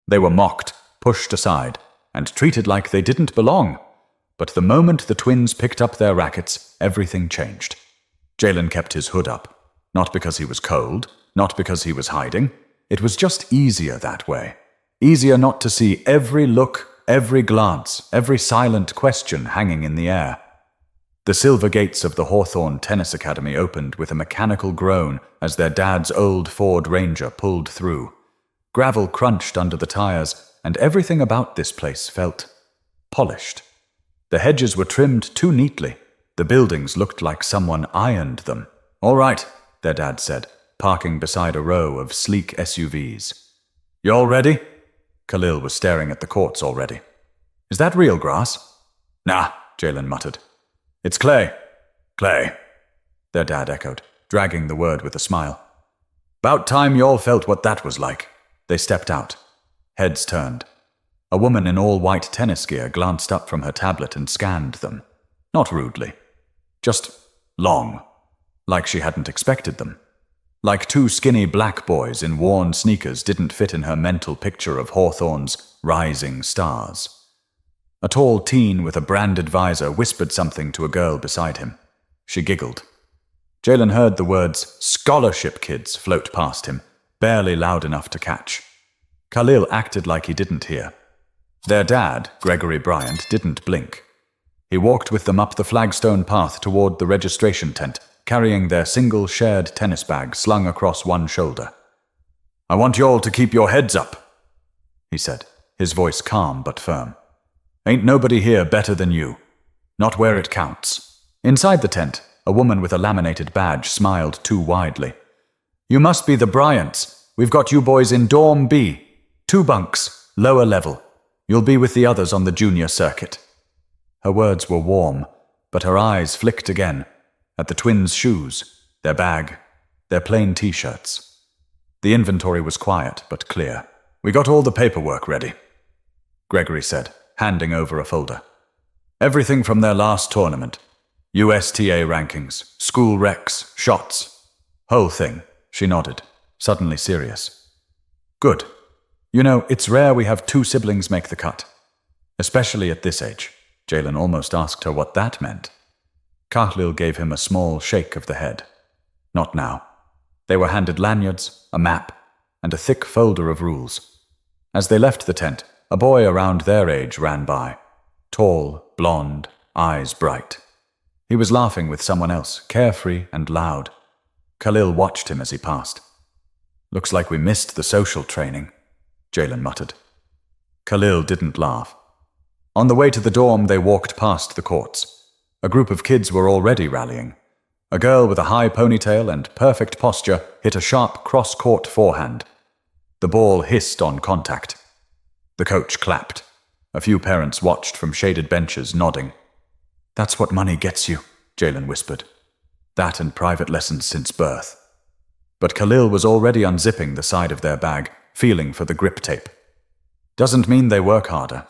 They were mocked, pushed aside, and treated like they didn't belong. But the moment the twins picked up their rackets, everything changed. Jalen kept his hood up. Not because he was cold, not because he was hiding. It was just easier that way. Easier not to see every look, every glance, every silent question hanging in the air. The silver gates of the Hawthorne Tennis Academy opened with a mechanical groan as their dad's old Ford Ranger pulled through. Gravel crunched under the tires, and everything about this place felt polished. The hedges were trimmed too neatly. The buildings looked like someone ironed them. "All right," their dad said, parking beside a row of sleek SUVs. "You all ready?" Kahlil was staring at the courts already. "Is that real grass?" "Nah," Jalen muttered. "It's clay." "Clay," their dad echoed, dragging the word with a smile. "About time you all felt what that was like." They stepped out. Heads turned. A woman in all-white tennis gear glanced up from her tablet and scanned them. Not rudely. Just long. Like she hadn't expected them. Like two skinny black boys in worn sneakers didn't fit in her mental picture of Hawthorne's rising stars. A tall teen with a branded visor whispered something to a girl beside him. She giggled. Jalen heard the words "scholarship kids" float past him, barely loud enough to catch. Kahlil acted like he didn't hear. Their dad, Gregory Bryant, didn't blink. He walked with them up the flagstone path toward the registration tent, carrying their single shared tennis bag slung across one shoulder. "I want you all to keep your heads up," he said, his voice calm but firm. "Ain't nobody here better than you. Not where it counts." Inside the tent, a woman with a laminated badge smiled too widely. "You must be the Bryants. We've got you boys in Dorm B. 2 bunks, lower level. You'll be with the others on the junior circuit." Her words were warm, but her eyes flicked again, at the twins' shoes, their bag, their plain t-shirts. The inventory was quiet but clear. "We got all the paperwork ready," Gregory said, handing over a folder. "Everything from their last tournament. USTA rankings, school recs, shots. Whole thing." She nodded, suddenly serious. "Good. You know, it's rare we have 2 siblings make the cut. Especially at this age." Jalen almost asked her what that meant. Kahlil gave him a small shake of the head. Not now. They were handed lanyards, a map, and a thick folder of rules. As they left the tent, a boy around their age ran by. Tall, blonde, eyes bright. He was laughing with someone else, carefree and loud. Kahlil watched him as he passed. "Looks like we missed the social training," Jalen muttered. Kahlil didn't laugh. On the way to the dorm, they walked past the courts. A group of kids were already rallying. A girl with a high ponytail and perfect posture hit a sharp cross-court forehand. The ball hissed on contact. The coach clapped. A few parents watched from shaded benches, nodding. "That's what money gets you," Jalen whispered. That and private lessons since birth. But Kahlil was already unzipping the side of their bag, feeling for the grip tape. Doesn't mean they work harder.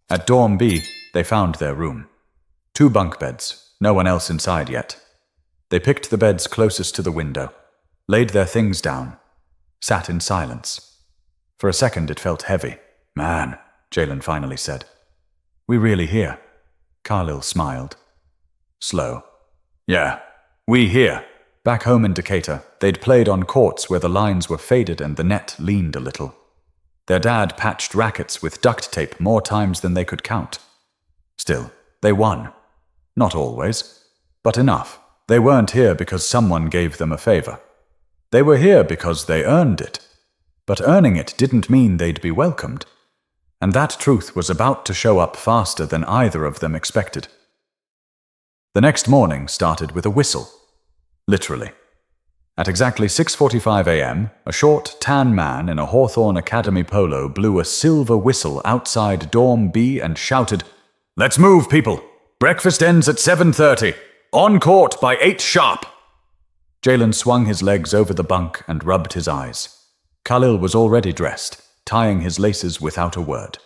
At Dorm B, they found their room. 2 bunk beds, no one else inside yet. They picked the beds closest to the window, laid their things down, sat in silence. For a second it felt heavy. "Man," Jalen finally said. "We really here?" Kahlil smiled. Slow. "Yeah, we here." Back home in Decatur, they'd played on courts where the lines were faded and the net leaned a little. Their dad patched rackets with duct tape more times than they could count. Still, they won. Not always, but enough. They weren't here because someone gave them a favor. They were here because they earned it. But earning it didn't mean they'd be welcomed. And that truth was about to show up faster than either of them expected. The next morning started with a whistle. Literally. At exactly 6:45 a.m., a short, tan man in a Hawthorne Academy polo blew a silver whistle outside Dorm B and shouted, "Let's move, people! Breakfast ends at 7:30. On court by 8 sharp!" Jalen swung his legs over the bunk and rubbed his eyes. Kahlil was already dressed, tying his laces without a word.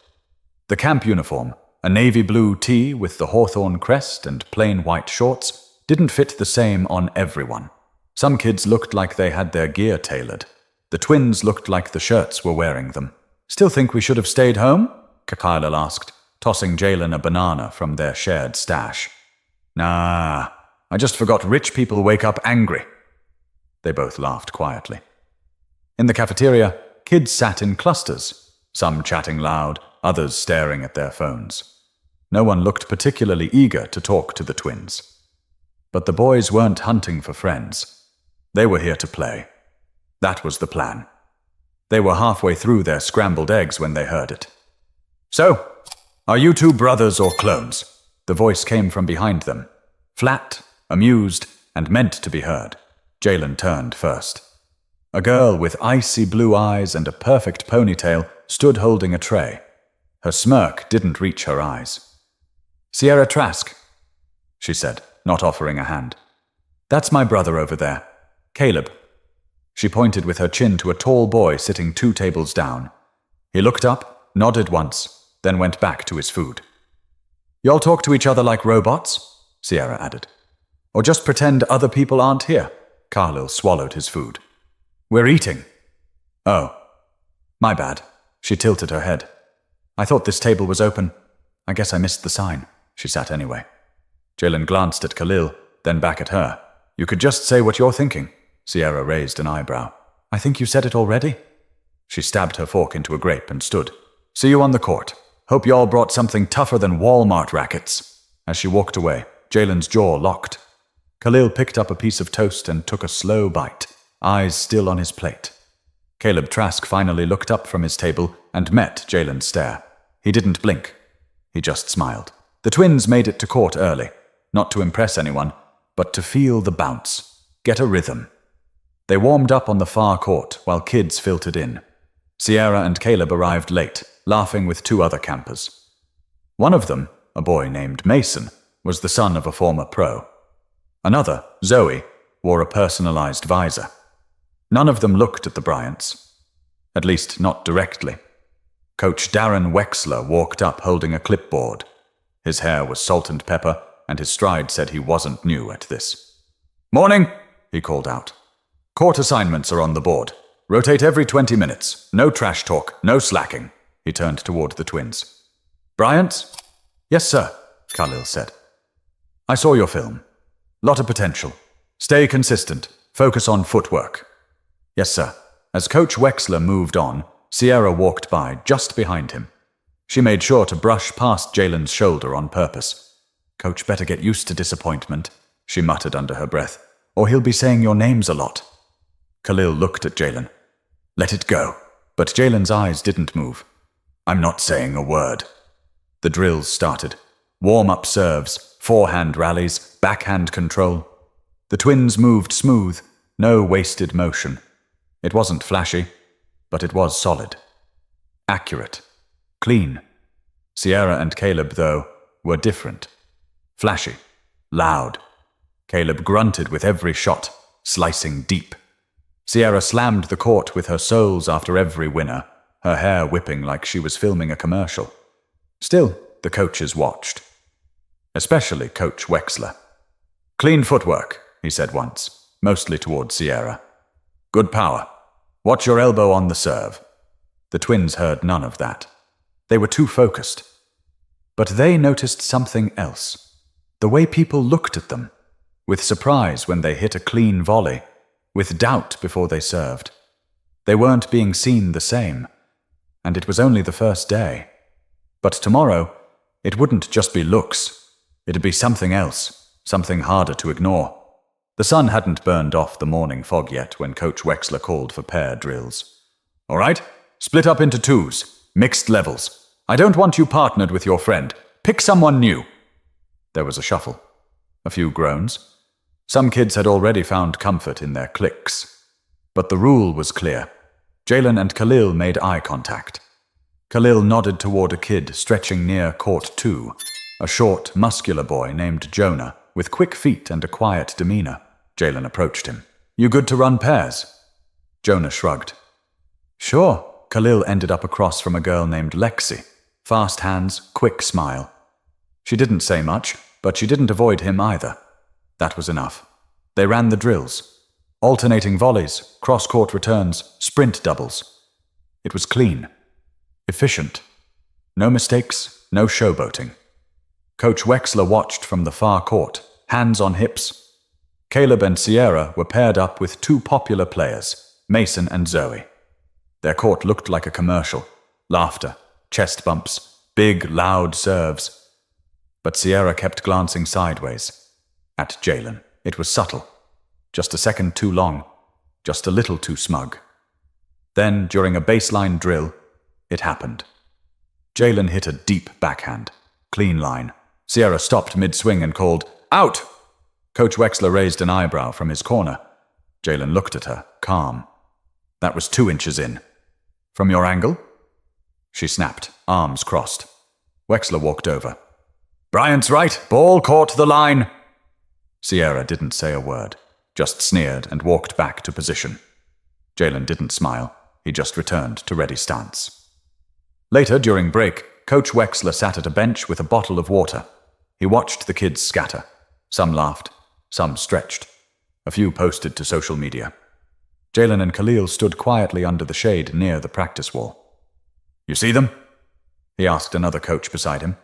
The camp uniform, a navy blue tee with the Hawthorne crest and plain white shorts, didn't fit the same on everyone. Some kids looked like they had their gear tailored. The twins looked like the shirts were wearing them. Still think we should have stayed home? Kahlil asked, tossing Jalen a banana from their shared stash. Nah, I just forgot rich people wake up angry. They both laughed quietly. In the cafeteria, kids sat in clusters, some chatting loud, others staring at their phones. No one looked particularly eager to talk to the twins. But the boys weren't hunting for friends. They were here to play. That was the plan. They were halfway through their scrambled eggs when they heard it. So, are you two brothers or clones? The voice came from behind them, flat, amused, and meant to be heard. Jalen turned first. A girl with icy blue eyes and a perfect ponytail stood holding a tray. Her smirk didn't reach her eyes. Sierra Trask, she said, not offering a hand. That's my brother over there, Caleb. She pointed with her chin to a tall boy sitting 2 tables down. He looked up, nodded once, then went back to his food. Y'all talk to each other like robots? Sierra added. Or just pretend other people aren't here? Kahlil swallowed his food. We're eating. Oh, my bad. She tilted her head. I thought this table was open. I guess I missed the sign. She sat anyway. Jalen glanced at Kahlil, then back at her. You could just say what you're thinking. Sierra raised an eyebrow. I think you said it already. She stabbed her fork into a grape and stood. See you on the court. Hope y'all brought something tougher than Walmart rackets. As she walked away, Jalen's jaw locked. Kahlil picked up a piece of toast and took a slow bite, eyes still on his plate. Caleb Trask finally looked up from his table and met Jalen's stare. He didn't blink. He just smiled. The twins made it to court early, not to impress anyone, but to feel the bounce, get a rhythm. They warmed up on the far court while kids filtered in. Sierra and Caleb arrived late, laughing with 2 other campers. One of them, a boy named Mason, was the son of a former pro. Another, Zoe, wore a personalized visor. None of them looked at the Bryants. At least not directly. Coach Darren Wexler walked up holding a clipboard. His hair was salt and pepper, and his stride said he wasn't new at this. Morning, he called out. Court assignments are on the board. Rotate every 20 minutes. No trash talk, no slacking. He turned toward the twins. Bryant? Yes, sir, Kahlil said. I saw your film. Lot of potential. Stay consistent. Focus on footwork. Yes, sir. As Coach Wexler moved on, Sierra walked by just behind him. She made sure to brush past Jalen's shoulder on purpose. Coach better get used to disappointment, she muttered under her breath, or he'll be saying your names a lot. Kahlil looked at Jalen. Let it go. But Jalen's eyes didn't move. I'm not saying a word. The drills started. Warm-up serves, forehand rallies, backhand control. The twins moved smooth, no wasted motion. It wasn't flashy, but it was solid. Accurate. Clean. Sierra and Caleb, though, were different. Flashy. Loud. Caleb grunted with every shot, slicing deep. Sierra slammed the court with her soles after every winner, her hair whipping like she was filming a commercial. Still, the coaches watched. Especially Coach Wexler. Clean footwork, he said once, mostly toward Sierra. Good power. Watch your elbow on the serve. The twins heard none of that. They were too focused. But they noticed something else. The way people looked at them, with surprise when they hit a clean volley, with doubt before they served. They weren't being seen the same, and it was only the first day. But tomorrow, it wouldn't just be looks. It'd be something else, something harder to ignore. The sun hadn't burned off the morning fog yet when Coach Wexler called for pair drills. All right, split up into 2s, mixed levels. I don't want you partnered with your friend. Pick someone new. There was a shuffle. A few groans. Some kids had already found comfort in their cliques. But the rule was clear. Jalen and Kahlil made eye contact. Kahlil nodded toward a kid stretching near court 2, a short, muscular boy named Jonah, with quick feet and a quiet demeanor. Jalen approached him. You good to run pairs? Jonah shrugged. Sure. Kahlil ended up across from a girl named Lexi. Fast hands, quick smile. She didn't say much, but she didn't avoid him either. That was enough. They ran the drills. Alternating volleys, cross-court returns, sprint doubles. It was clean. Efficient. No mistakes, no showboating. Coach Wexler watched from the far court, hands on hips. Caleb and Sierra were paired up with two popular players, Mason and Zoe. Their court looked like a commercial. Laughter, chest bumps, big, loud serves. But Sierra kept glancing sideways. At Jalen. It was subtle. Just a second too long. Just a little too smug. Then, during a baseline drill, it happened. Jalen hit a deep backhand. Clean line. Sierra stopped mid-swing and called, "Out!" Coach Wexler raised an eyebrow from his corner. Jalen looked at her, calm. "That was 2 inches in." "From your angle?" She snapped, arms crossed. Wexler walked over. "Bryant's right. Ball caught the line." Sierra didn't say a word, just sneered and walked back to position. Jalen didn't smile. He just returned to ready stance. Later, during break, Coach Wexler sat at a bench with a bottle of water. He watched the kids scatter. Some laughed, some stretched. A few posted to social media. Jalen and Kahlil stood quietly under the shade near the practice wall. "You see them?" he asked another coach beside him.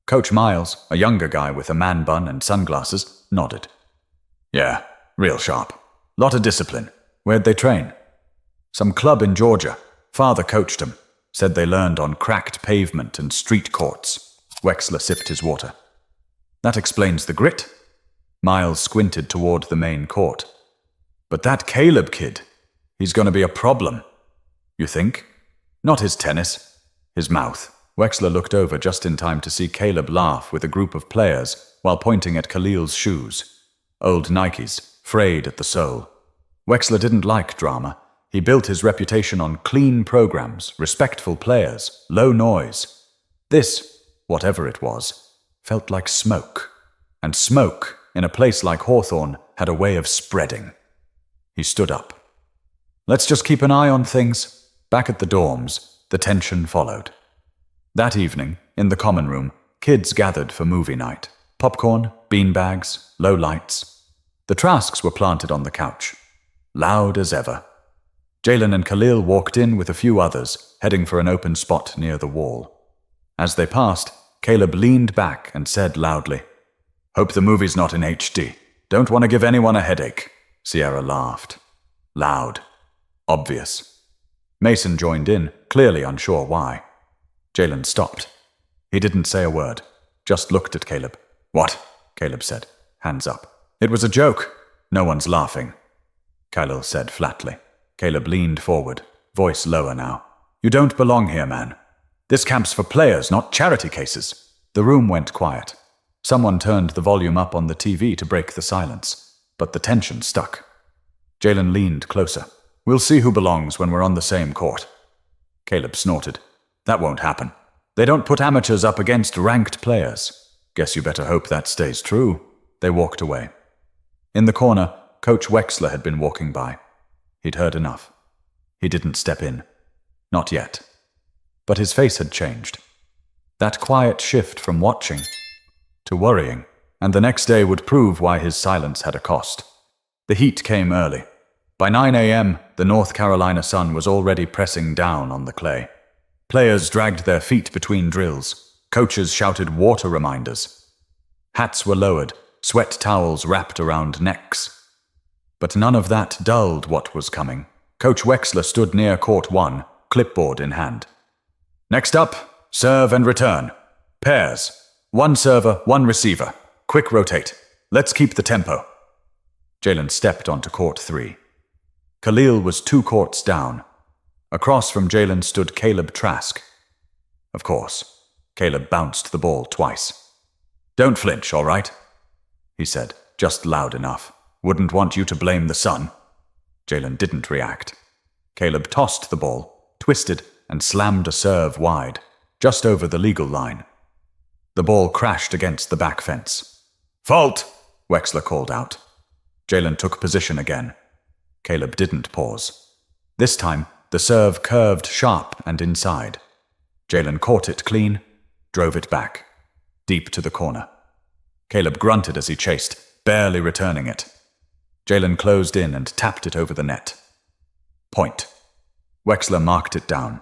Coach Miles, a younger guy with a man bun and sunglasses, nodded. "Yeah, real sharp. Lot of discipline. Where'd they train?" "Some club in Georgia. Father coached them. Said they learned on cracked pavement and street courts." Wexler sipped his water. "That explains the grit." Miles squinted toward the main court. "But that Caleb kid, he's going to be a problem." "You think?" "Not his tennis. His mouth." Wexler looked over just in time to see Caleb laugh with a group of players while pointing at Kahlil's shoes. Old Nikes, frayed at the sole. Wexler didn't like drama. He built his reputation on clean programs, respectful players, low noise. This, whatever it was, felt like smoke. And smoke, in a place like Hawthorne, had a way of spreading. He stood up. "Let's just keep an eye on things." Back at the dorms, the tension followed. That evening, in the common room, kids gathered for movie night. Popcorn, beanbags, low lights. The Trasks were planted on the couch. Loud as ever. Jalen and Kahlil walked in with a few others, heading for an open spot near the wall. As they passed, Caleb leaned back and said loudly, "Hope the movie's not in HD. Don't want to give anyone a headache." Sierra laughed. Loud. Obvious. Mason joined in, clearly unsure why. Jalen stopped. He didn't say a word, just looked at Caleb. "What?" Caleb said, hands up. "It was a joke. No one's laughing," Kahlil said flatly. Caleb leaned forward, voice lower now. "You don't belong here, man. This camp's for players, not charity cases." The room went quiet. Someone turned the volume up on the TV to break the silence, but the tension stuck. Jalen leaned closer. "We'll see who belongs when we're on the same court." Caleb snorted. "That won't happen. They don't put amateurs up against ranked players." "Guess you better hope that stays true." They walked away. In the corner, Coach Wexler had been walking by. He'd heard enough. He didn't step in. Not yet. But his face had changed. That quiet shift from watching to worrying, and the next day would prove why his silence had a cost. The heat came early. By 9 a.m., the North Carolina sun was already pressing down on the clay. Players dragged their feet between drills. Coaches shouted water reminders. Hats were lowered, sweat towels wrapped around necks. But none of that dulled what was coming. Coach Wexler stood near court 1, clipboard in hand. "Next up, serve and return. Pairs. 1 server, 1 receiver. Quick rotate. Let's keep the tempo." Jalen stepped onto court 3. Kahlil was 2 courts down. Across from Jalen stood Caleb Trask. Of course, Caleb bounced the ball twice. "Don't flinch, all right?" he said, just loud enough. "Wouldn't want you to blame the sun." Jalen didn't react. Caleb tossed the ball, twisted, and slammed a serve wide, just over the legal line. The ball crashed against the back fence. "Fault!" Wexler called out. Jalen took position again. Caleb didn't pause. This time, the serve curved sharp and inside. Jalen caught it clean, drove it back, deep to the corner. Caleb grunted as he chased, barely returning it. Jalen closed in and tapped it over the net. Point. Wexler marked it down.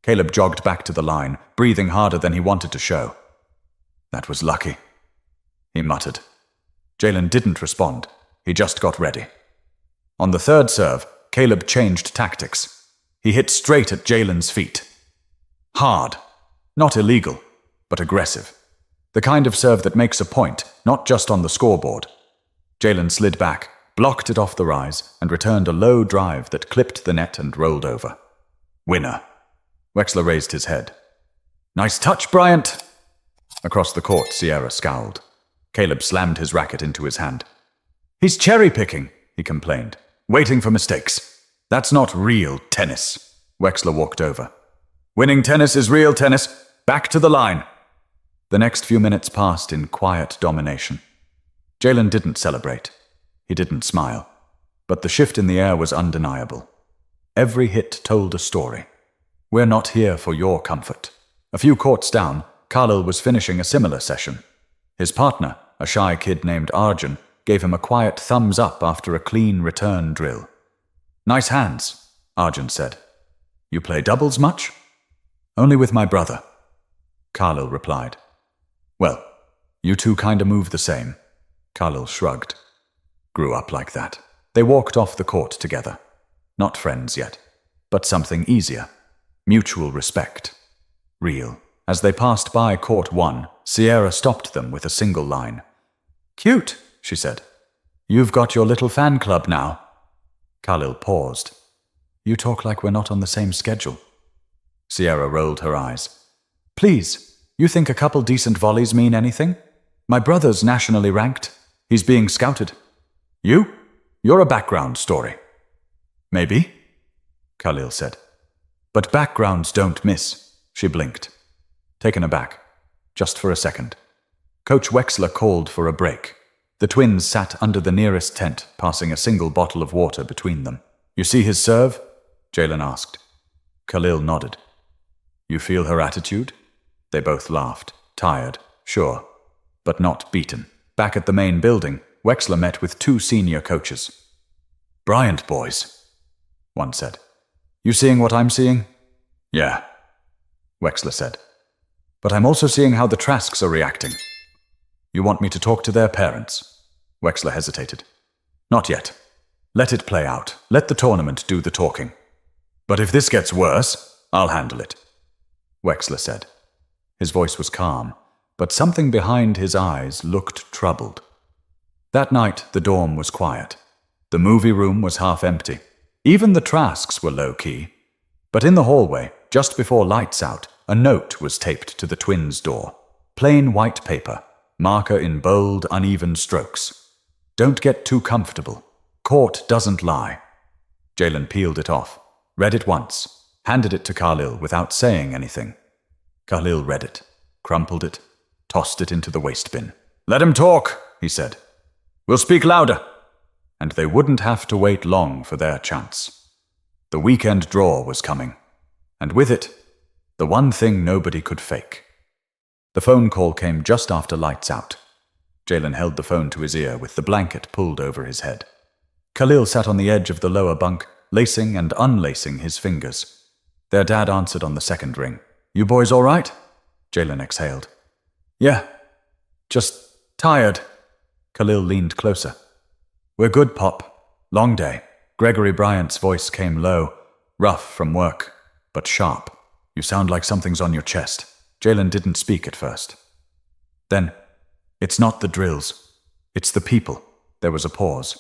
Caleb jogged back to the line, breathing harder than he wanted to show. "That was lucky," he muttered. Jalen didn't respond. He just got ready. On the third serve, Caleb changed tactics. He hit straight at Jalen's feet. Hard. Not illegal, but aggressive. The kind of serve that makes a point, not just on the scoreboard. Jalen slid back, blocked it off the rise, and returned a low drive that clipped the net and rolled over. Winner. Wexler raised his head. "Nice touch, Bryant!" Across the court, Sierra scowled. Caleb slammed his racket into his hand. "He's cherry-picking," he complained, "waiting for mistakes. That's not real tennis." Wexler walked over. "Winning tennis is real tennis. Back to the line." The next few minutes passed in quiet domination. Jalen didn't celebrate. He didn't smile. But the shift in the air was undeniable. Every hit told a story. "We're not here for your comfort." A few courts down, Kahlil was finishing a similar session. His partner, a shy kid named Arjun, gave him a quiet thumbs up after a clean return drill. "Nice hands," Arjun said. "You play doubles much?" "Only with my brother," Kahlil replied. "Well, you two kinda move the same." Kahlil shrugged. "Grew up like that." They walked off the court together. Not friends yet, but something easier. Mutual respect. Real. As they passed by court 1, Sierra stopped them with a single line. "Cute," she said. "You've got your little fan club now." Kahlil paused. "You talk like we're not on the same schedule." Sierra rolled her eyes. "Please, you think a couple decent volleys mean anything? My brother's nationally ranked. He's being scouted. You? You're a background story." "Maybe," Kahlil said. "But backgrounds don't miss." She blinked. Taken aback. Just for a second. Coach Wexler called for a break. The twins sat under the nearest tent, passing a single bottle of water between them. "You see his serve?" Jalen asked. Kahlil nodded. "You feel her attitude?" They both laughed. Tired, sure, but not beaten. Back at the main building, Wexler met with 2 senior coaches. "Bryant boys," one said. "You seeing what I'm seeing?" "Yeah," Wexler said. "But I'm also seeing how the Trasks are reacting." "You want me to talk to their parents?" Wexler hesitated. "Not yet. Let it play out. Let the tournament do the talking. But if this gets worse, I'll handle it," Wexler said. His voice was calm, but something behind his eyes looked troubled. That night, the dorm was quiet. The movie room was half empty. Even the Trasks were low-key. But in the hallway, just before lights out, a note was taped to the twins' door. Plain white paper, marker in bold, uneven strokes. "Don't get too comfortable. Court doesn't lie." Jalen peeled it off, read it once, handed it to Kahlil without saying anything. Kahlil read it, crumpled it, tossed it into the waste bin. "Let him talk," he said. "We'll speak louder." And they wouldn't have to wait long for their chance. The weekend draw was coming, and with it, the one thing nobody could fake. The phone call came just after lights out. Jalen held the phone to his ear with the blanket pulled over his head. Kahlil sat on the edge of the lower bunk, lacing and unlacing his fingers. Their dad answered on the second ring. "You boys all right?" Jalen exhaled. "Yeah, just tired." Kahlil leaned closer. "We're good, Pop. Long day." Gregory Bryant's voice came low, rough from work, but sharp. "You sound like something's on your chest." Jalen didn't speak at first. Then, "It's not the drills. It's the people." There was a pause.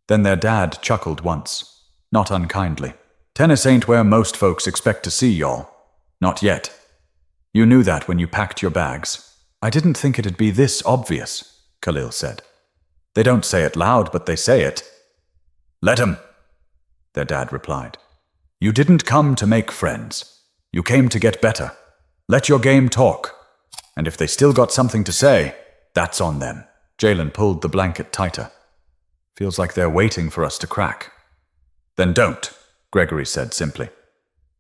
Then their dad chuckled once, not unkindly. "Tennis ain't where most folks expect to see y'all. Not yet. You knew that when you packed your bags." "I didn't think it'd be this obvious," Kahlil said. "They don't say it loud, but they say it." "Let 'em," their dad replied. "You didn't come to make friends. You came to get better. Let your game talk. And if they still got something to say, that's on them." Jalen pulled the blanket tighter. "Feels like they're waiting for us to crack." "Then don't," Gregory said simply.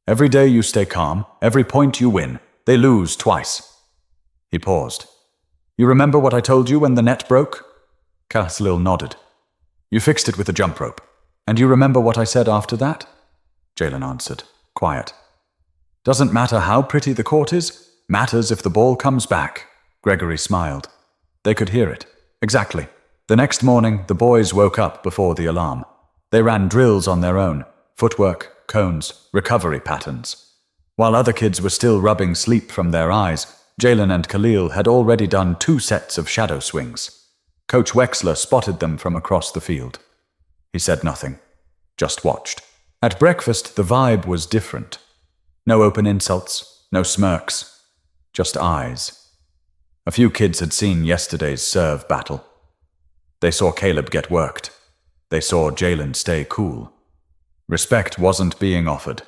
"Every day you stay calm, every point you win, they lose twice." He paused. "You remember what I told you when the net broke?" Kahlil nodded. "You fixed it with the jump rope. And you remember what I said after that?" Jalen answered, quiet. Doesn't matter how pretty the court is, matters if the ball comes back. Gregory smiled. They could hear it. Exactly. The next morning, the boys woke up before the alarm. They ran drills on their own, footwork, cones, recovery patterns. While other kids were still rubbing sleep from their eyes, Jalen and Kahlil had already done 2 sets of shadow swings. Coach Wexler spotted them from across the field. He said nothing, just watched. At breakfast, the vibe was different. No open insults, no smirks, just eyes. A few kids had seen yesterday's serve battle. They saw Caleb get worked. They saw Jalen stay cool. Respect wasn't being offered,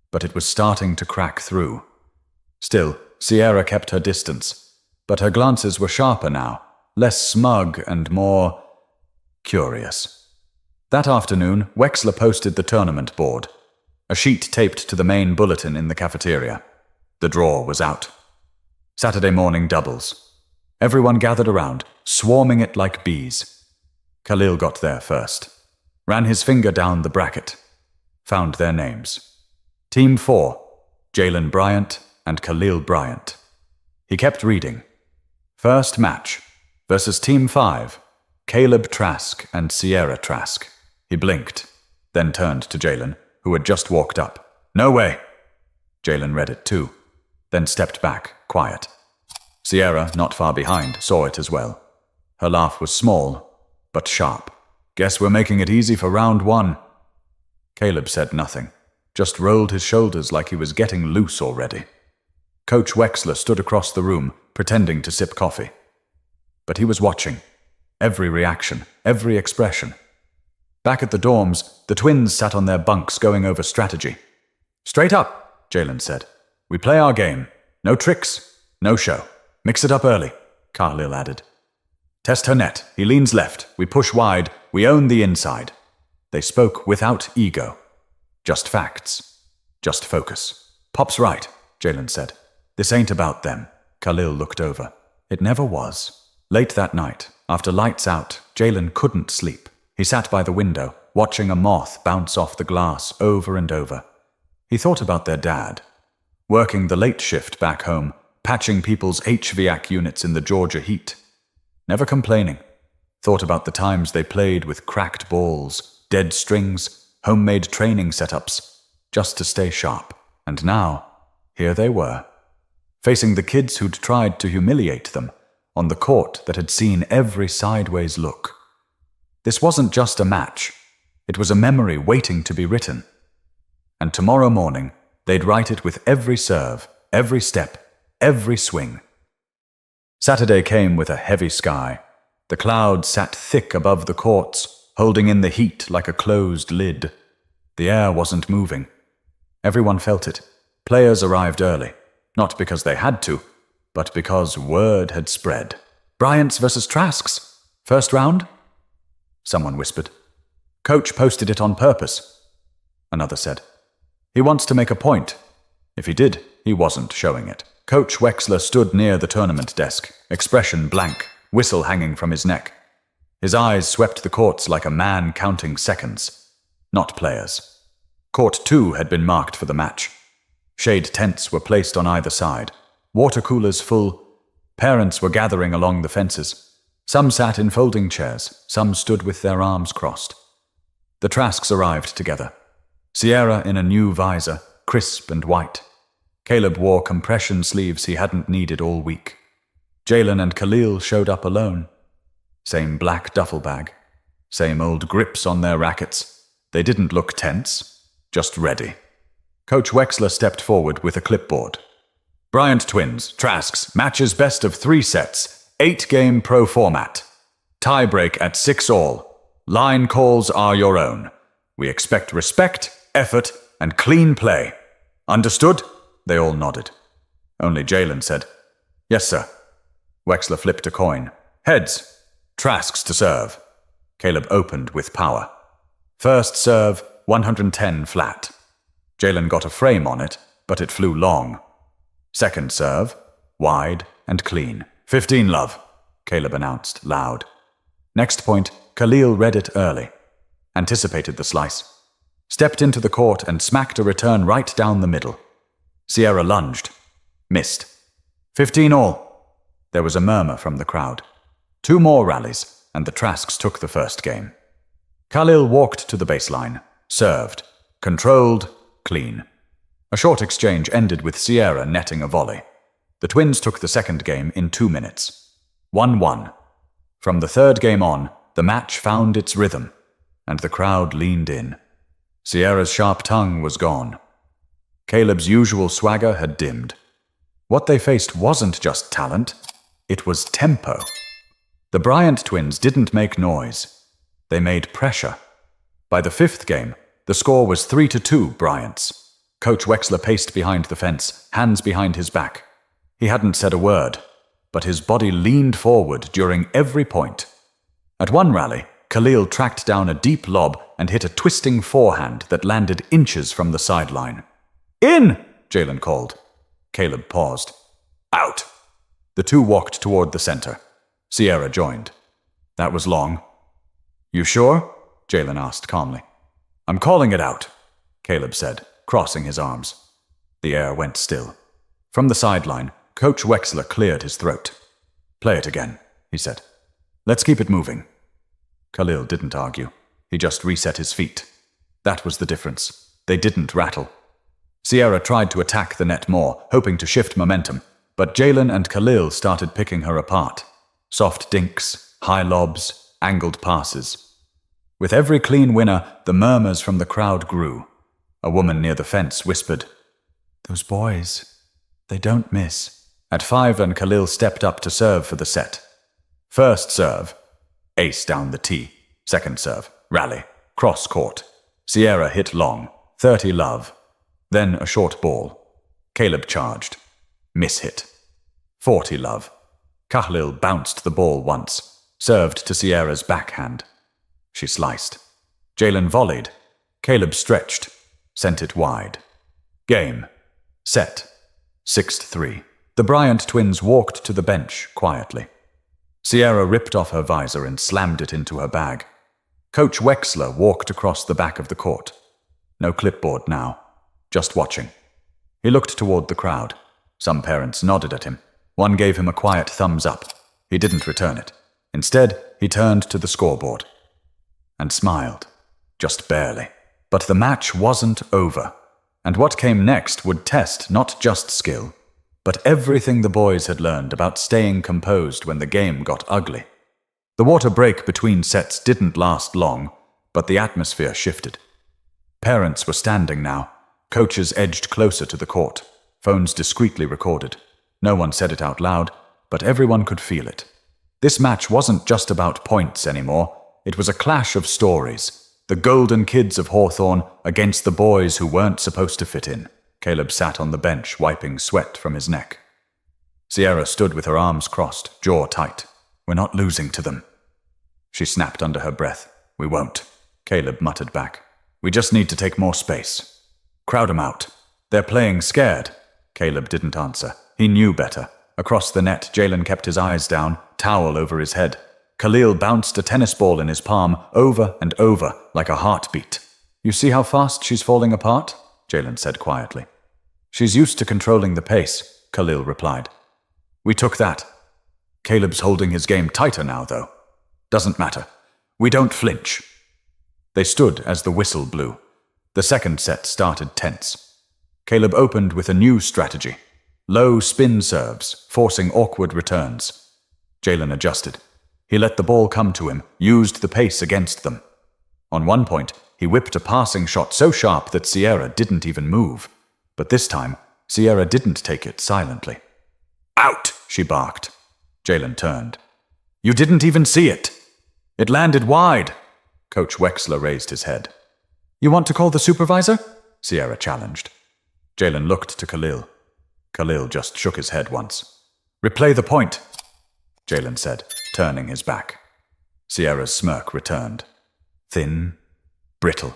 but it was starting to crack through. Still, Sierra kept her distance, but her glances were sharper now, less smug and more curious. That afternoon, Wexler posted the tournament board, a sheet taped to the main bulletin in the cafeteria. The draw was out. Saturday morning doubles. Everyone gathered around, swarming it like bees. Kahlil got there first, ran his finger down the bracket, found their names. Team 4, Jalen Bryant and Kahlil Bryant. He kept reading. First match versus Team 5, Caleb Trask and Sierra Trask. He blinked, then turned to Jalen, who had just walked up. No way! Jalen read it too, then stepped back, quiet. Sierra, not far behind, saw it as well. Her laugh was small, but sharp. Guess we're making it easy for round 1. Caleb said nothing, just rolled his shoulders like he was getting loose already. Coach Wexler stood across the room, pretending to sip coffee. But he was watching. Every reaction, every expression. Back at the dorms, the twins sat on their bunks going over strategy. Straight up, Jalen said. We play our game. No tricks, no show. Mix it up early, Kahlil added. Test her net. He leans left. We push wide. We own the inside. They spoke without ego. Just facts. Just focus. Pop's right, Jalen said. This ain't about them. Kahlil looked over. It never was. Late that night, after lights out, Jalen couldn't sleep. He sat by the window, watching a moth bounce off the glass over and over. He thought about their dad, working the late shift back home, patching people's HVAC units in the Georgia heat. Never complaining. Thought about the times they played with cracked balls, dead strings, homemade training setups, just to stay sharp. And now, here they were, facing the kids who'd tried to humiliate them, on the court that had seen every sideways look. This wasn't just a match. It was a memory waiting to be written. And tomorrow morning, they'd write it with every serve, every step, every swing. Saturday came with a heavy sky. The clouds sat thick above the courts, holding in the heat like a closed lid. The air wasn't moving. Everyone felt it. Players arrived early, not because they had to, but because word had spread. Bryant's versus Trask's. First round? Someone whispered. Coach posted it on purpose, another said. He wants to make a point. If he did, he wasn't showing it. Coach Wexler stood near the tournament desk, expression blank, whistle hanging from his neck. His eyes swept the courts like a man counting seconds, not players. Court 2 had been marked for the match. Shade tents were placed on either side, water coolers full. Parents were gathering along the fences. Some sat in folding chairs, some stood with their arms crossed. The Trasks arrived together. Sierra in a new visor, crisp and white. Caleb wore compression sleeves he hadn't needed all week. Jalen and Kahlil showed up alone. Same black duffel bag. Same old grips on their rackets. They didn't look tense, just ready. Coach Wexler stepped forward with a clipboard. Bryant twins, Trasks, matches best of 3 sets. 8-game pro format. Tie-break at 6-all. Line calls are your own. We expect respect, effort, and clean play. Understood? They all nodded. Only Jalen said, Yes, sir. Wexler flipped a coin. Heads. Trasks to serve. Caleb opened with power. First serve, 110 flat. Jalen got a frame on it, but it flew long. Second serve, wide and clean. 15 love, Caleb announced, loud. Next point, Kahlil read it early. Anticipated the slice. Stepped into the court and smacked a return right down the middle. Sierra lunged. Missed. 15 all. There was a murmur from the crowd. 2 more rallies, and the Trasks took the first game. Kahlil walked to the baseline, served, controlled, clean. A short exchange ended with Sierra netting a volley. The Twins took the second game in 2 minutes. 1-1. From the third game on, the match found its rhythm, and the crowd leaned in. Sierra's sharp tongue was gone. Caleb's usual swagger had dimmed. What they faced wasn't just talent, it was tempo. The Bryant twins didn't make noise. They made pressure. By the 5th game, the score was 3-2 Bryant's. Coach Wexler paced behind the fence, hands behind his back. He hadn't said a word, but his body leaned forward during every point. At one rally, Kahlil tracked down a deep lob and hit a twisting forehand that landed inches from the sideline. "In!" Jalen called. Caleb paused. "Out!" The two walked toward the center. Sierra joined. "That was long." "You sure?" Jalen asked calmly. "I'm calling it out," Caleb said, crossing his arms. The air went still. From the sideline, Coach Wexler cleared his throat. "Play it again," he said. "Let's keep it moving." Kahlil didn't argue. He just reset his feet. That was the difference. They didn't rattle. Sierra tried to attack the net more, hoping to shift momentum, but Jalen and Kahlil started picking her apart. Soft dinks, high lobs, angled passes. With every clean winner, the murmurs from the crowd grew. A woman near the fence whispered, "Those boys, they don't miss." At 5, and Kahlil stepped up to serve for the set. First serve, ace down the tee. Second serve, rally, cross court. Sierra hit long, 30 love. Then a short ball. Caleb charged. Miss hit. 40 love. Kahlil bounced the ball once, served to Sierra's backhand. She sliced. Jalen volleyed. Caleb stretched, sent it wide. Game. Set. 6-3. The Bryant twins walked to the bench quietly. Sierra ripped off her visor and slammed it into her bag. Coach Wexler walked across the back of the court. No clipboard now, just watching. He looked toward the crowd. Some parents nodded at him. One gave him a quiet thumbs up. He didn't return it. Instead, he turned to the scoreboard and smiled, just barely. But the match wasn't over, and what came next would test not just skill, but everything the boys had learned about staying composed when the game got ugly. The water break between sets didn't last long, but the atmosphere shifted. Parents were standing now. Coaches edged closer to the court. Phones discreetly recorded. No one said it out loud, but everyone could feel it. This match wasn't just about points anymore. It was a clash of stories. The golden kids of Hawthorne against the boys who weren't supposed to fit in. Caleb sat on the bench, wiping sweat from his neck. Sierra stood with her arms crossed, jaw tight. "We're not losing to them." She snapped under her breath. "We won't," Caleb muttered back. "We just need to take more space. Crowd 'em out. They're playing scared." Caleb didn't answer. He knew better. Across the net, Jalen kept his eyes down, towel over his head. Kahlil bounced a tennis ball in his palm, over and over, like a heartbeat. "You see how fast she's falling apart?" Jalen said quietly. "She's used to controlling the pace," Kahlil replied. "We took that." "Caleb's holding his game tighter now, though." "Doesn't matter. We don't flinch." They stood as the whistle blew. The second set started tense. Caleb opened with a new strategy. Low spin serves, forcing awkward returns. Jalen adjusted. He let the ball come to him, used the pace against them. On one point, he whipped a passing shot so sharp that Sierra didn't even move. But this time, Sierra didn't take it silently. "Out!" she barked. Jalen turned. "You didn't even see it. It landed wide." Coach Wexler raised his head. "You want to call the supervisor?" Sierra challenged. Jalen looked to Kahlil. Kahlil just shook his head once. "Replay the point," Jalen said, turning his back. Sierra's smirk returned. Thin, brittle.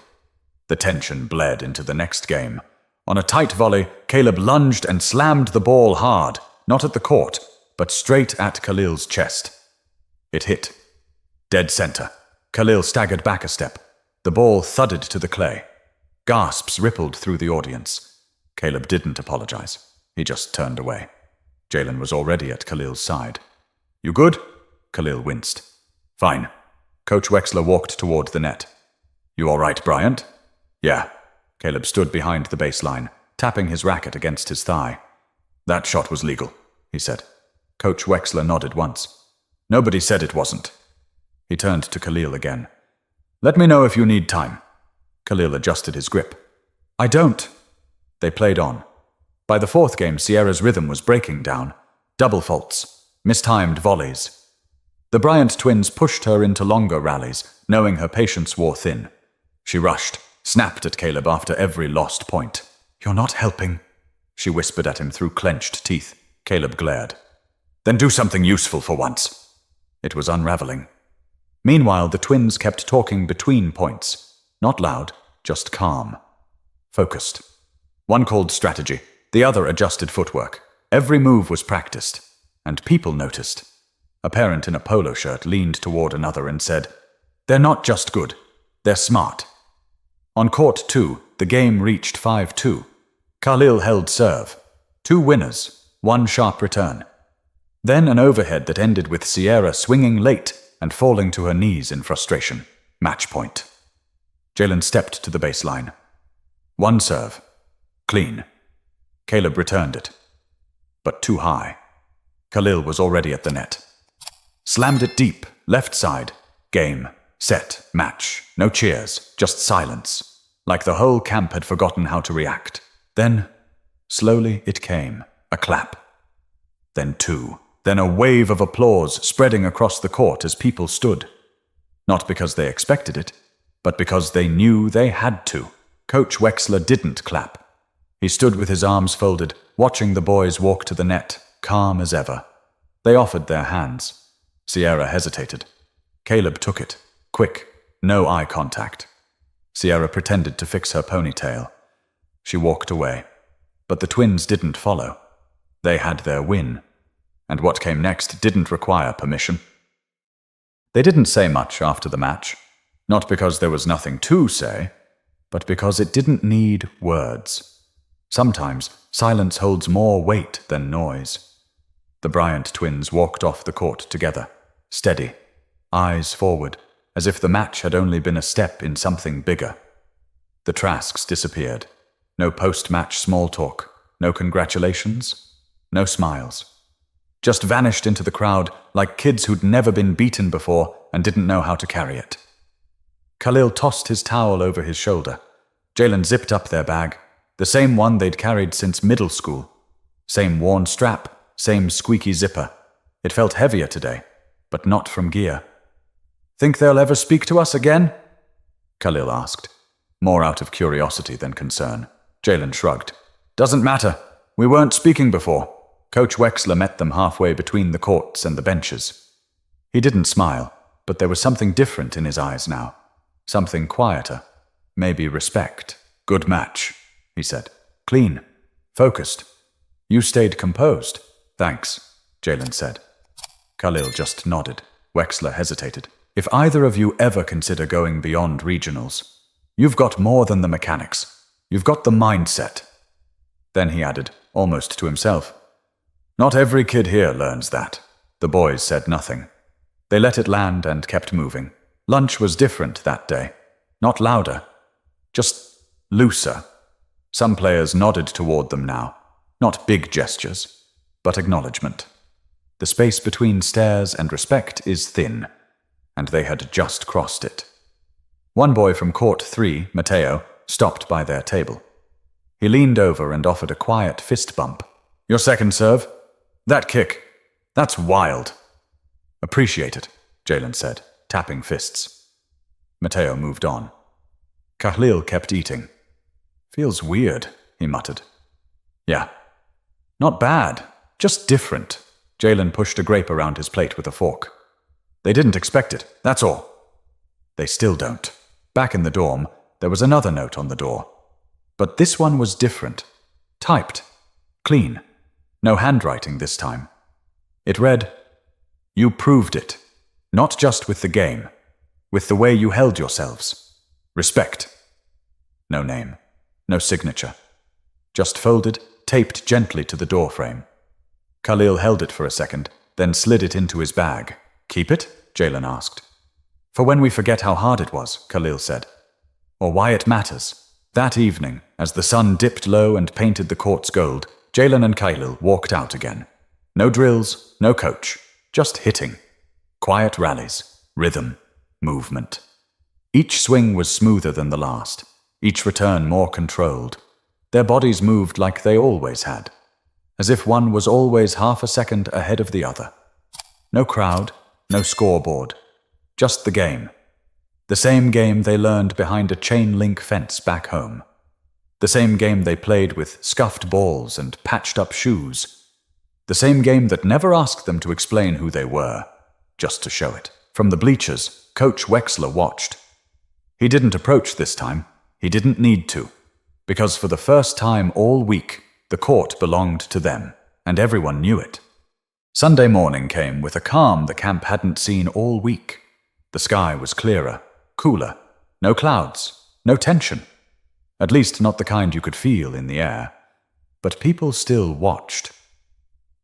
The tension bled into the next game. On a tight volley, Caleb lunged and slammed the ball hard, not at the court, but straight at Kahlil's chest. It hit. Dead center. Kahlil staggered back a step. The ball thudded to the clay. Gasps rippled through the audience. Caleb didn't apologize. He just turned away. Jalen was already at Kahlil's side. You good? Kahlil winced. Fine. Coach Wexler walked toward the net. You all right, Bryant? Yeah. Caleb stood behind the baseline, tapping his racket against his thigh. That shot was legal, he said. Coach Wexler nodded once. Nobody said it wasn't. He turned to Kahlil again. Let me know if you need time. Kahlil adjusted his grip. I don't. They played on. By the fourth game, Sierra's rhythm was breaking down. Double faults, mistimed volleys. The Bryant twins pushed her into longer rallies, knowing her patience wore thin. She rushed, snapped at Caleb after every lost point. You're not helping, she whispered at him through clenched teeth. Caleb glared. Then do something useful for once. It was unraveling. Meanwhile, the twins kept talking between points. Not loud, just calm. Focused. One called strategy, the other adjusted footwork. Every move was practiced, and people noticed. A parent in a polo shirt leaned toward another and said, They're not just good, they're smart. On court 2, the game reached 5-2. Kahlil held serve. 2 winners, 1 sharp return. Then an overhead that ended with Sierra swinging late and falling to her knees in frustration. Match point. Jalen stepped to the baseline. 1 serve. Clean. Caleb returned it. But too high. Kahlil was already at the net. Slammed it deep, left side. Game, set, match. No cheers, just silence. Like the whole camp had forgotten how to react. Then, slowly it came. A clap. Then 2. Then a wave of applause spreading across the court as people stood. Not because they expected it, but because they knew they had to. Coach Wexler didn't clap. He stood with his arms folded, watching the boys walk to the net, calm as ever. They offered their hands. Sierra hesitated. Caleb took it. Quick, no eye contact. Sierra pretended to fix her ponytail. She walked away. But the twins didn't follow. They had their win. And what came next didn't require permission. They didn't say much after the match, not because there was nothing to say, but because it didn't need words. Sometimes silence holds more weight than noise. The Bryant twins walked off the court together, steady, eyes forward, as if the match had only been a step in something bigger. The Trasks disappeared. No post-match small talk, no congratulations, no smiles. Just vanished into the crowd like kids who'd never been beaten before and didn't know how to carry it. Kahlil tossed his towel over his shoulder. Jalen zipped up their bag, the same one they'd carried since middle school. Same worn strap, same squeaky zipper. It felt heavier today, but not from gear. Think they'll ever speak to us again? Kahlil asked, more out of curiosity than concern. Jalen shrugged. Doesn't matter. We weren't speaking before. Coach Wexler met them halfway between the courts and the benches. He didn't smile, but there was something different in his eyes now. Something quieter. Maybe respect. Good match, he said. Clean. Focused. You stayed composed. Thanks, Jalen said. Kahlil just nodded. Wexler hesitated. If either of you ever consider going beyond regionals, you've got more than the mechanics. You've got the mindset. Then he added, almost to himself, Not every kid here learns that. The boys said nothing. They let it land and kept moving. Lunch was different that day. Not louder. Just looser. Some players nodded toward them now. Not big gestures, but acknowledgement. The space between stares and respect is thin, and they had just crossed it. One boy from court 3, Mateo, stopped by their table. He leaned over and offered a quiet fist bump. Your second serve? That kick. That's wild. Appreciate it, Jalen said, tapping fists. Mateo moved on. Kahlil kept eating. Feels weird, he muttered. Yeah. Not bad, just different. Jalen pushed a grape around his plate with a fork. They didn't expect it, that's all. They still don't. Back in the dorm, there was another note on the door. But this one was different. Typed. Clean. No handwriting this time. It read, You proved it. Not just with the game. With the way you held yourselves. Respect. No name. No signature. just folded, taped gently to the doorframe. Kahlil held it for a second, then slid it into his bag. "Keep it?" Jalen asked. "For when we forget how hard it was," Kahlil said. "Or why it matters." That evening, as the sun dipped low and painted the courts gold, Jalen and Kahlil walked out again. No drills, no coach, just hitting. Quiet rallies, rhythm, movement. Each swing was smoother than the last, each return more controlled. Their bodies moved like they always had, as if one was always half a second ahead of the other. No crowd, no scoreboard, just the game. The same game they learned behind a chain-link fence back home. The same game they played with scuffed balls and patched-up shoes. The same game that never asked them to explain who they were, just to show it. From the bleachers, Coach Wexler watched. He didn't approach this time. He didn't need to, because for the first time all week, the court belonged to them, and everyone knew it. Sunday morning came with a calm the camp hadn't seen all week. The sky was clearer, cooler, no clouds, no tension. At least not the kind you could feel in the air. But people still watched.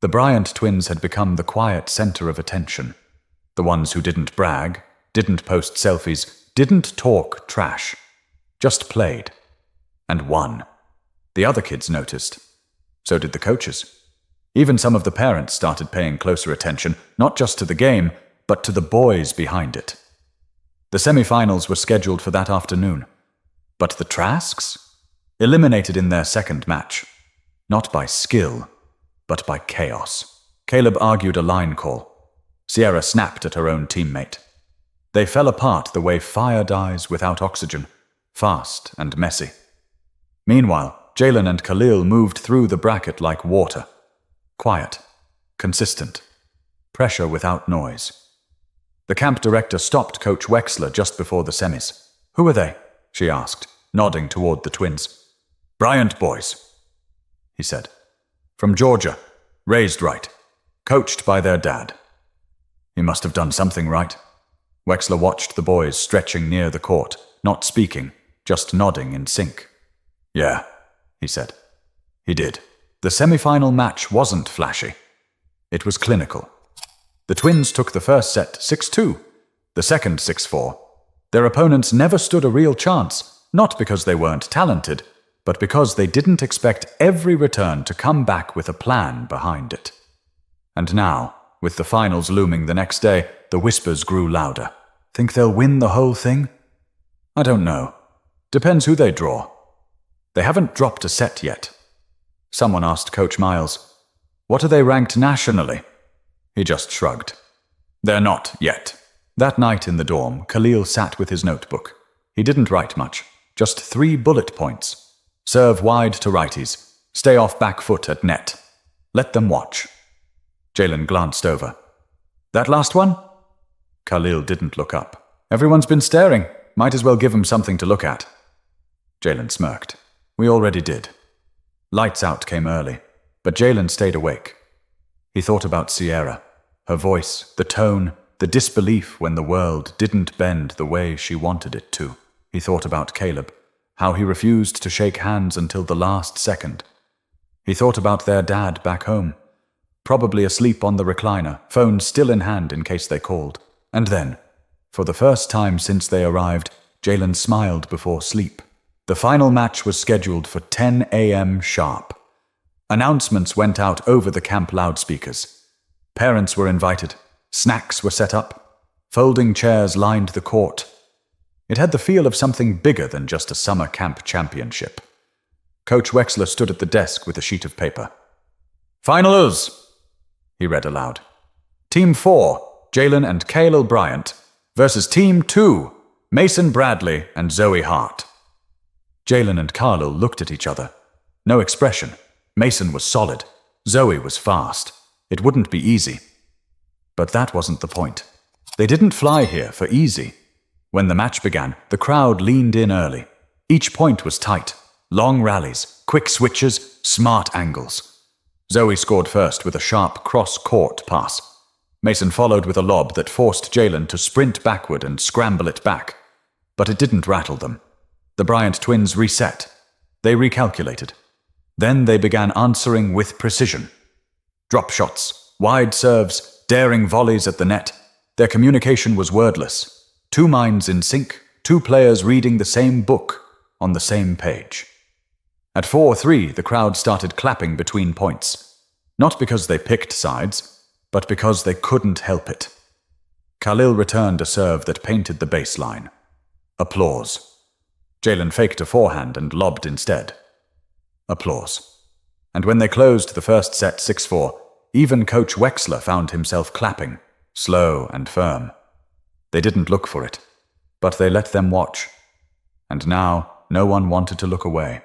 The Bryant twins had become the quiet center of attention. The ones who didn't brag, didn't post selfies, didn't talk trash. Just played. And won. The other kids noticed. So did the coaches. Even some of the parents started paying closer attention, not just to the game, but to the boys behind it. The semifinals were scheduled for that afternoon. But the Trasks? Eliminated in their second match. Not by skill, but by chaos. Caleb argued a line call. Sierra snapped at her own teammate. They fell apart the way fire dies without oxygen, fast and messy. Meanwhile, Jalen and Kahlil moved through the bracket like water. Quiet, consistent, pressure without noise. The camp director stopped Coach Wexler just before the semis. "Who are they?" she asked, nodding toward the twins. "Bryant boys," he said. "From Georgia, raised right, coached by their dad." He must have done something right. Wexler watched the boys stretching near the court, not speaking, just nodding in sync. "Yeah," he said. He did. The semifinal match wasn't flashy. It was clinical. The twins took the first set 6-2, the second 6-4. Their opponents never stood a real chance, not because they weren't talented, but because they didn't expect every return to come back with a plan behind it. And now, with the finals looming the next day, the whispers grew louder. "Think they'll win the whole thing?" "I don't know. Depends who they draw. They haven't dropped a set yet." Someone asked Coach Miles, "What are they ranked nationally?" He just shrugged. "They're not yet." That night in the dorm, Kahlil sat with his notebook. He didn't write much, just 3 bullet points. Serve wide to righties. Stay off back foot at net. Let them watch. Jalen glanced over. "That last one?" Kahlil didn't look up. "Everyone's been staring. Might as well give them something to look at." Jalen smirked. "We already did." Lights out came early, but Jalen stayed awake. He thought about Sierra, her voice, the tone, the disbelief when the world didn't bend the way she wanted it to. He thought about Caleb, how he refused to shake hands until the last second. He thought about their dad back home, probably asleep on the recliner, phone still in hand in case they called. And then, for the first time since they arrived, Jalen smiled before sleep. The final match was scheduled for 10 a.m. sharp. Announcements went out over the camp loudspeakers. Parents were invited. Snacks were set up. Folding chairs lined the court. It had the feel of something bigger than just a summer camp championship. Coach Wexler stood at the desk with a sheet of paper. "Finals," he read aloud. "Team 4, Jalen and Kahlil Bryant, versus Team 2, Mason Bradley and Zoe Hart." Jalen and Kahlil looked at each other. No expression. Mason was solid. Zoe was fast. It wouldn't be easy. But that wasn't the point. They didn't fly here for easy. When the match began, the crowd leaned in early. Each point was tight. Long rallies, quick switches, smart angles. Zoe scored first with a sharp cross-court pass. Mason followed with a lob that forced Jalen to sprint backward and scramble it back. But it didn't rattle them. The Bryant twins reset. They recalculated. Then they began answering with precision. Drop shots, wide serves, daring volleys at the net. Their communication was wordless. Two minds in sync, two players reading the same book on the same page. At 4-3, the crowd started clapping between points. Not because they picked sides, but because they couldn't help it. Kahlil returned a serve that painted the baseline. Applause. Jalen faked a forehand and lobbed instead. Applause. And when they closed the first set 6-4, even Coach Wexler found himself clapping, slow and firm. They didn't look for it, but they let them watch. And now, no one wanted to look away.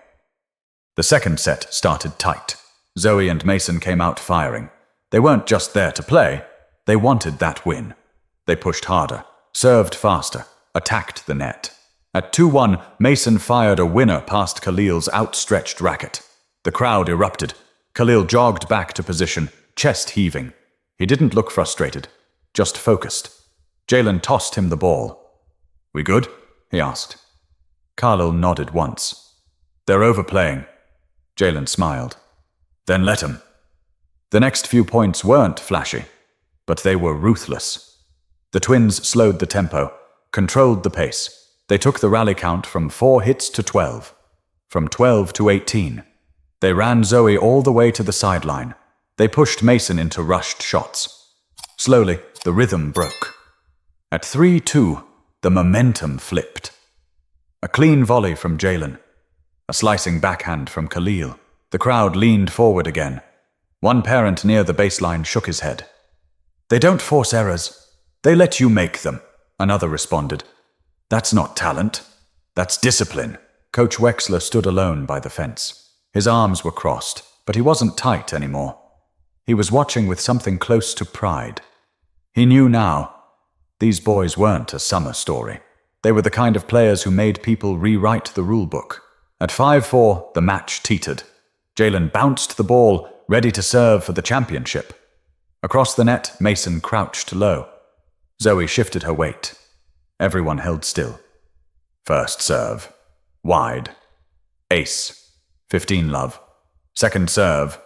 The second set started tight. Zoe and Mason came out firing. They weren't just there to play, they wanted that win. They pushed harder, served faster, attacked the net. At 2-1, Mason fired a winner past Kahlil's outstretched racket. The crowd erupted. Kahlil jogged back to position, chest heaving. He didn't look frustrated, just focused. Jalen tossed him the ball. "We good?" he asked. Kahlil nodded once. "They're overplaying." Jalen smiled. "Then let 'em." The next few points weren't flashy, but they were ruthless. The Twins slowed the tempo, controlled the pace. They took the rally count from 4 hits to 12, from 12 to 18. They ran Zoe all the way to the sideline. They pushed Mason into rushed shots. Slowly, the rhythm broke. At 3-2, the momentum flipped. A clean volley from Jalen. A slicing backhand from Kahlil. The crowd leaned forward again. One parent near the baseline shook his head. "They don't force errors. They let you make them," another responded. "That's not talent. That's discipline." Coach Wexler stood alone by the fence. His arms were crossed, but he wasn't tight anymore. He was watching with something close to pride. He knew now. These boys weren't a summer story. They were the kind of players who made people rewrite the rulebook. At 5-4, the match teetered. Jalen bounced the ball, ready to serve for the championship. Across the net, Mason crouched low. Zoe shifted her weight. Everyone held still. First serve. Wide. Ace. 15 love. Second serve.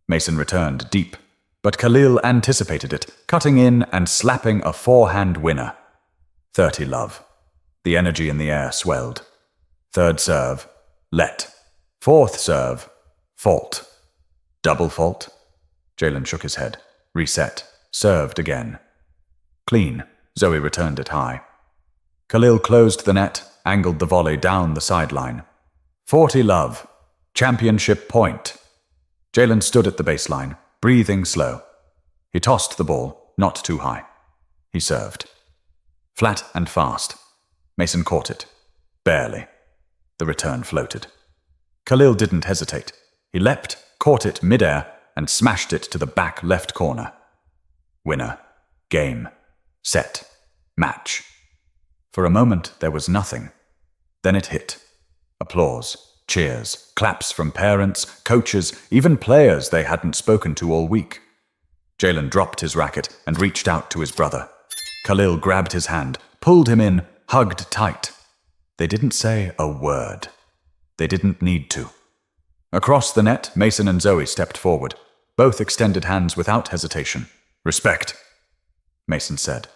Mason returned deep, but Kahlil anticipated it, cutting in and slapping a forehand winner. 30 love. The energy in the air swelled. Third serve. Let. Fourth serve. Fault. Double fault? Jalen shook his head. Reset. Served again. Clean. Zoe returned it high. Kahlil closed the net, angled the volley down the sideline. 40 love. Championship point. Jalen stood at the baseline, breathing slow. He tossed the ball, not too high. He served. Flat and fast. Mason caught it. Barely. The return floated. Kahlil didn't hesitate. He leapt, caught it midair, and smashed it to the back left corner. Winner. Game. Set. Match. For a moment, there was nothing. Then it hit. Applause. Cheers. Claps from parents, coaches, even players they hadn't spoken to all week. Jalen dropped his racket and reached out to his brother. Kahlil grabbed his hand, pulled him in, hugged tight. They didn't say a word. They didn't need to. Across the net, Mason and Zoe stepped forward. Both extended hands without hesitation. "Respect," Mason said.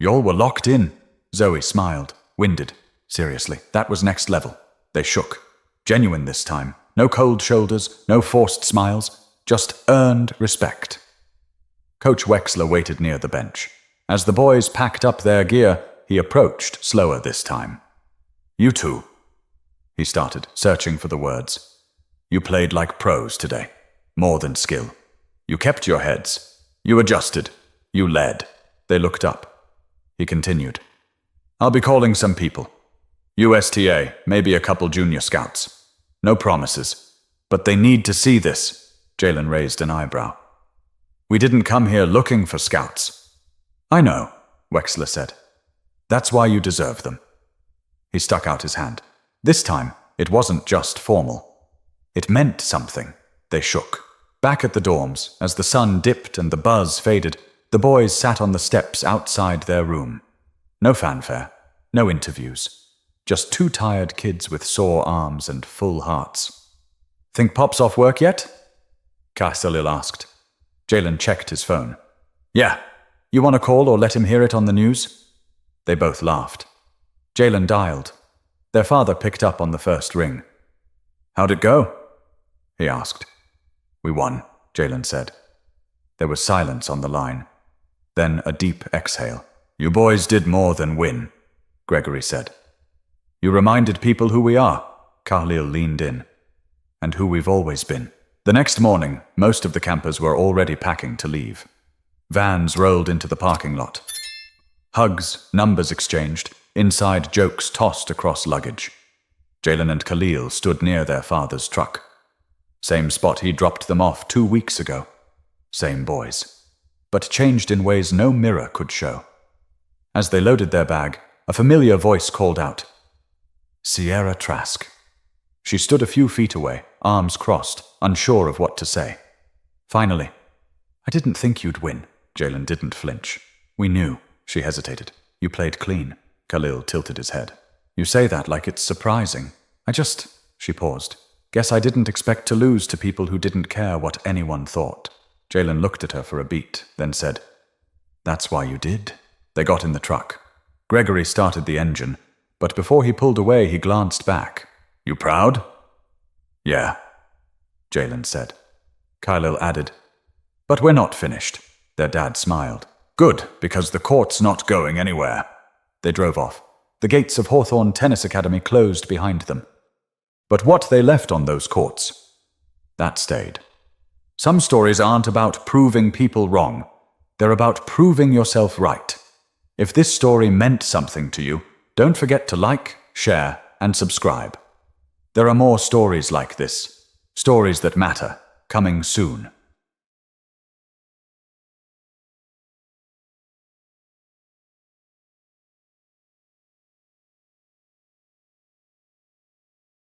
"Y'all were locked in." Zoe smiled, winded. Seriously, that was next level. They shook. Genuine this time. No cold shoulders, no forced smiles, just earned respect. Coach Wexler waited near the bench. As the boys packed up their gear, he approached slower this time. "You two," he started, searching for the words. "You played like pros today. More than skill. You kept your heads. You adjusted. You led." They looked up. He continued. "I'll be calling some people. USTA, maybe a couple junior scouts. No promises. But they need to see this." Jalen raised an eyebrow. "We didn't come here looking for scouts." "I know," Wexler said. "That's why you deserve them." He stuck out his hand. This time, it wasn't just formal. It meant something. They shook. Back at the dorms, as the sun dipped and the buzz faded, the boys sat on the steps outside their room. No fanfare, no interviews. Just two tired kids with sore arms and full hearts. Think Pop's off work yet? Kahlil asked. Jalen checked his phone. Yeah. You want to call or let him hear it on the news? They both laughed. Jalen dialed. Their father picked up on the first ring. How'd it go? He asked. We won, Jalen said. There was silence on the line. Then a deep exhale. You boys did more than win, Gregory said. You reminded people who we are, Kahlil leaned in. And who we've always been. The next morning, most of the campers were already packing to leave. Vans rolled into the parking lot. Hugs, numbers exchanged, inside jokes tossed across luggage. Jalen and Kahlil stood near their father's truck. Same spot he dropped them off 2 weeks ago. Same boys. But changed in ways no mirror could show. As they loaded their bag, a familiar voice called out. Sierra Trask. She stood a few feet away, arms crossed, unsure of what to say. Finally, I didn't think you'd win. Jalen didn't flinch. We knew. She hesitated. You played clean. Kahlil tilted his head. You say that like it's surprising. She paused. Guess I didn't expect to lose to people who didn't care what anyone thought. Jalen looked at her for a beat, then said, That's why you did. They got in the truck. Gregory started the engine, but before he pulled away, he glanced back. You proud? Yeah, Jalen said. Kahlil added, But we're not finished. Their dad smiled. Good, because the court's not going anywhere. They drove off. The gates of Hawthorne Tennis Academy closed behind them. But what they left on those courts, that stayed. Some stories aren't about proving people wrong. They're about proving yourself right. If this story meant something to you, don't forget to like, share, and subscribe. There are more stories like this, stories that matter, coming soon.